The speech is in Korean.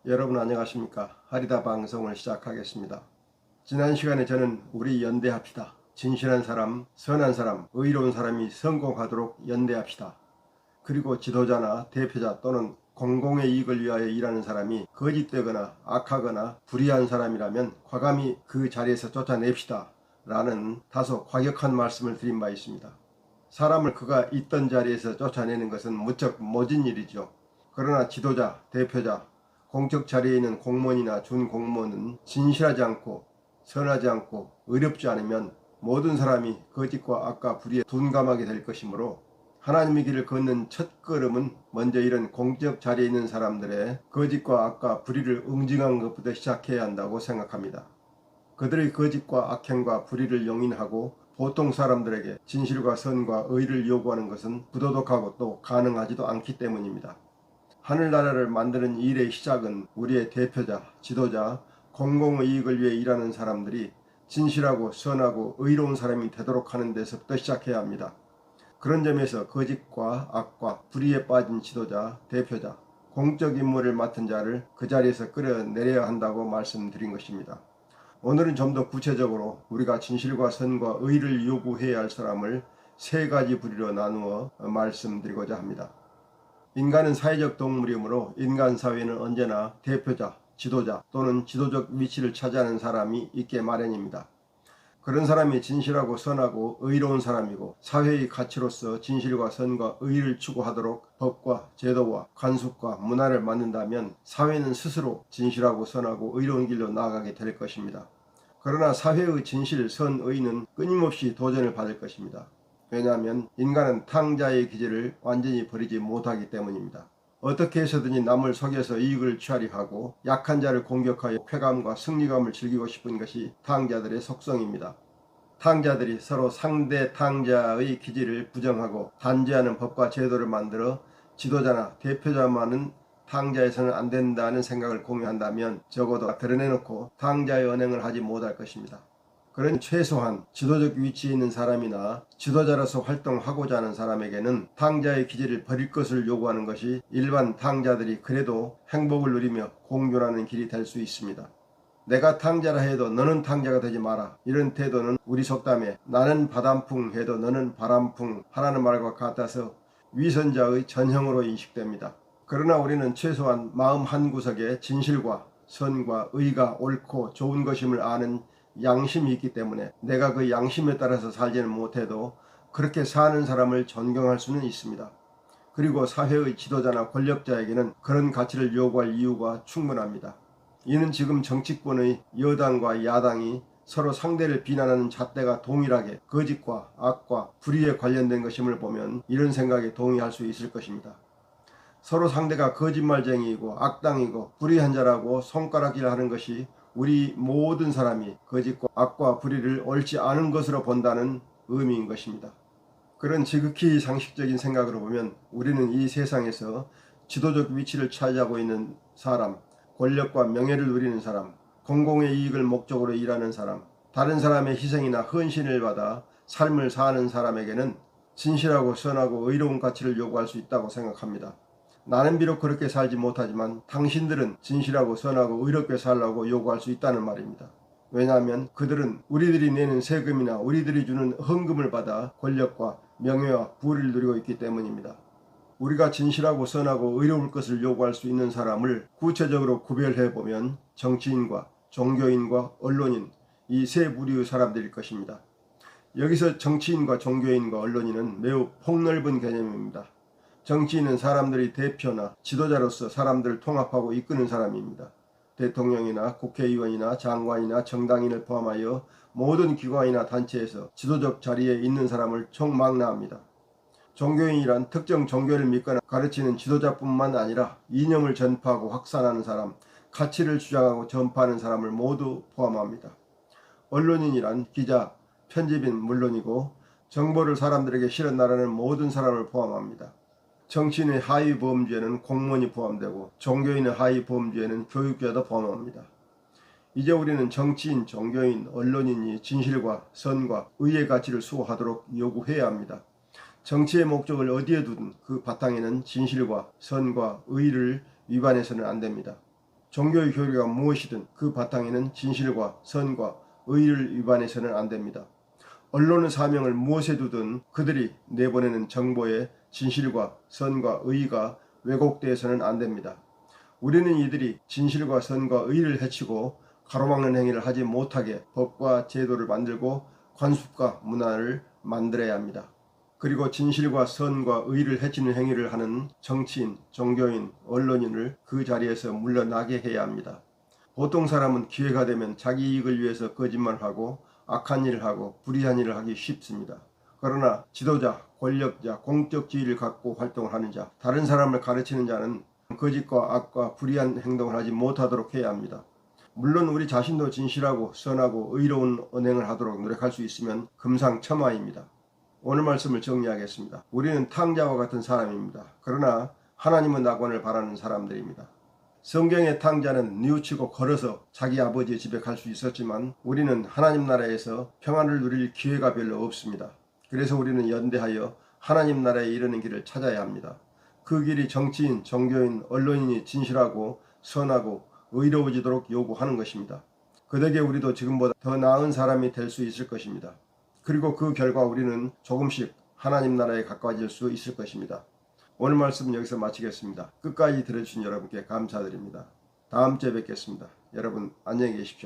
여러분 안녕하십니까? 하리다 방송을 시작하겠습니다. 지난 시간에 저는 우리 연대합시다. 진실한 사람, 선한 사람, 의로운 사람이 성공하도록 연대합시다. 그리고 지도자나 대표자 또는 공공의 이익을 위하여 일하는 사람이 거짓되거나 악하거나 불의한 사람이라면 과감히 그 자리에서 쫓아냅시다. 라는 다소 과격한 말씀을 드린 바 있습니다. 사람을 그가 있던 자리에서 쫓아내는 것은 무척 모진 일이죠. 그러나 지도자, 대표자, 공적 자리에 있는 공무원이나 준공무원은 진실하지 않고 선하지 않고 의롭지 않으면 모든 사람이 거짓과 악과 불의에 둔감하게 될 것이므로 하나님의 길을 걷는 첫 걸음은 먼저 이런 공적 자리에 있는 사람들의 거짓과 악과 불의를 응징하는 것부터 시작해야 한다고 생각합니다. 그들의 거짓과 악행과 불의를 용인하고 보통 사람들에게 진실과 선과 의를 요구하는 것은 부도덕하고 또 가능하지도 않기 때문입니다. 하늘나라를 만드는 일의 시작은 우리의 대표자, 지도자, 공공의 이익을 위해 일하는 사람들이 진실하고 선하고 의로운 사람이 되도록 하는 데서부터 시작해야 합니다. 그런 점에서 거짓과 악과 불의에 빠진 지도자, 대표자, 공적 임무를 맡은 자를 그 자리에서 끌어내려야 한다고 말씀드린 것입니다. 오늘은 좀 더 구체적으로 우리가 진실과 선과 의를 요구해야 할 사람을 세 가지 부류로 나누어 말씀드리고자 합니다. 인간은 사회적 동물이므로 인간 사회는 언제나 대표자, 지도자 또는 지도적 위치를 차지하는 사람이 있게 마련입니다. 그런 사람이 진실하고 선하고 의로운 사람이고 사회의 가치로서 진실과 선과 의를 추구하도록 법과 제도와 관습과 문화를 만든다면 사회는 스스로 진실하고 선하고 의로운 길로 나아가게 될 것입니다. 그러나 사회의 진실, 선, 의는 끊임없이 도전을 받을 것입니다. 왜냐하면 인간은 탕자의 기질을 완전히 버리지 못하기 때문입니다. 어떻게 해서든지 남을 속여서 이익을 취하려 하고 약한 자를 공격하여 쾌감과 승리감을 즐기고 싶은 것이 탕자들의 속성입니다. 탕자들이 서로 상대 탕자의 기질을 부정하고 단죄하는 법과 제도를 만들어 지도자나 대표자만은 탕자에서는 안 된다는 생각을 공유한다면 적어도 드러내놓고 탕자의 언행을 하지 못할 것입니다. 그런 최소한 지도적 위치에 있는 사람이나 지도자로서 활동하고자 하는 사람에게는 탕자의 기질을 버릴 것을 요구하는 것이 일반 탕자들이 그래도 행복을 누리며 공존하는 길이 될 수 있습니다. 내가 탕자라 해도 너는 탕자가 되지 마라. 이런 태도는 우리 속담에 나는 바람풍 해도 너는 바람풍 하라는 말과 같아서 위선자의 전형으로 인식됩니다. 그러나 우리는 최소한 마음 한구석에 진실과 선과 의가 옳고 좋은 것임을 아는 양심이 있기 때문에 내가 그 양심에 따라서 살지는 못해도 그렇게 사는 사람을 존경할 수는 있습니다. 그리고 사회의 지도자나 권력자에게는 그런 가치를 요구할 이유가 충분합니다. 이는 지금 정치권의 여당과 야당이 서로 상대를 비난하는 잣대가 동일하게 거짓과 악과 불의에 관련된 것임을 보면 이런 생각에 동의할 수 있을 것입니다. 서로 상대가 거짓말쟁이이고 악당이고 불의한 자라고 손가락질하는 것이 우리 모든 사람이 거짓과 악과 불의를 옳지 않은 것으로 본다는 의미인 것입니다. 그런 지극히 상식적인 생각으로 보면 우리는 이 세상에서 지도적 위치를 차지하고 있는 사람, 권력과 명예를 누리는 사람, 공공의 이익을 목적으로 일하는 사람, 다른 사람의 희생이나 헌신을 받아 삶을 사는 사람에게는 진실하고 선하고 의로운 가치를 요구할 수 있다고 생각합니다. 나는 비록 그렇게 살지 못하지만 당신들은 진실하고 선하고 의롭게 살라고 요구할 수 있다는 말입니다. 왜냐하면 그들은 우리들이 내는 세금이나 우리들이 주는 헌금을 받아 권력과 명예와 부를 누리고 있기 때문입니다. 우리가 진실하고 선하고 의로울 것을 요구할 수 있는 사람을 구체적으로 구별해보면 정치인과 종교인과 언론인, 이 세 부류의 사람들일 것입니다. 여기서 정치인과 종교인과 언론인은 매우 폭넓은 개념입니다. 정치인은 사람들의 대표나 지도자로서 사람들을 통합하고 이끄는 사람입니다. 대통령이나 국회의원이나 장관이나 정당인을 포함하여 모든 기관이나 단체에서 지도적 자리에 있는 사람을 총망라합니다. 종교인이란 특정 종교를 믿거나 가르치는 지도자뿐만 아니라 이념을 전파하고 확산하는 사람, 가치를 주장하고 전파하는 사람을 모두 포함합니다. 언론인이란 기자, 편집인 물론이고 정보를 사람들에게 실어 나르는 모든 사람을 포함합니다. 정치인의 하위 범주에는 공무원이 포함되고 종교인의 하위 범주에는 교육자도 포함합니다. 이제 우리는 정치인, 종교인, 언론인이 진실과 선과 의의 가치를 수호하도록 요구해야 합니다. 정치의 목적을 어디에 두든 그 바탕에는 진실과 선과 의를 위반해서는 안 됩니다. 종교의 교리가 무엇이든 그 바탕에는 진실과 선과 의를 위반해서는 안 됩니다. 언론의 사명을 무엇에 두든 그들이 내보내는 정보에 진실과 선과 의가 왜곡되어서는 안 됩니다. 우리는 이들이 진실과 선과 의를 해치고 가로막는 행위를 하지 못하게 법과 제도를 만들고 관습과 문화를 만들어야 합니다. 그리고 진실과 선과 의를 해치는 행위를 하는 정치인, 종교인, 언론인을 그 자리에서 물러나게 해야 합니다. 보통 사람은 기회가 되면 자기 이익을 위해서 거짓말하고 악한 일을 하고 불의한 일을 하기 쉽습니다. 그러나 지도자, 권력자, 공적 지위를 갖고 활동을 하는 자, 다른 사람을 가르치는 자는 거짓과 악과 불의한 행동을 하지 못하도록 해야 합니다. 물론 우리 자신도 진실하고 선하고 의로운 언행을 하도록 노력할 수 있으면 금상첨화입니다. 오늘 말씀을 정리하겠습니다. 우리는 탕자와 같은 사람입니다. 그러나 하나님의 낙원을 바라는 사람들입니다. 성경의 탕자는 뉘우치고 걸어서 자기 아버지의 집에 갈 수 있었지만 우리는 하나님 나라에서 평안을 누릴 기회가 별로 없습니다. 그래서 우리는 연대하여 하나님 나라에 이르는 길을 찾아야 합니다. 그 길이 정치인, 종교인, 언론인이 진실하고 선하고 의로워지도록 요구하는 것입니다. 그 덕에 우리도 지금보다 더 나은 사람이 될 수 있을 것입니다. 그리고 그 결과 우리는 조금씩 하나님 나라에 가까워질 수 있을 것입니다. 오늘 말씀은 여기서 마치겠습니다. 끝까지 들어주신 여러분께 감사드립니다. 다음 주에 뵙겠습니다. 여러분 안녕히 계십시오.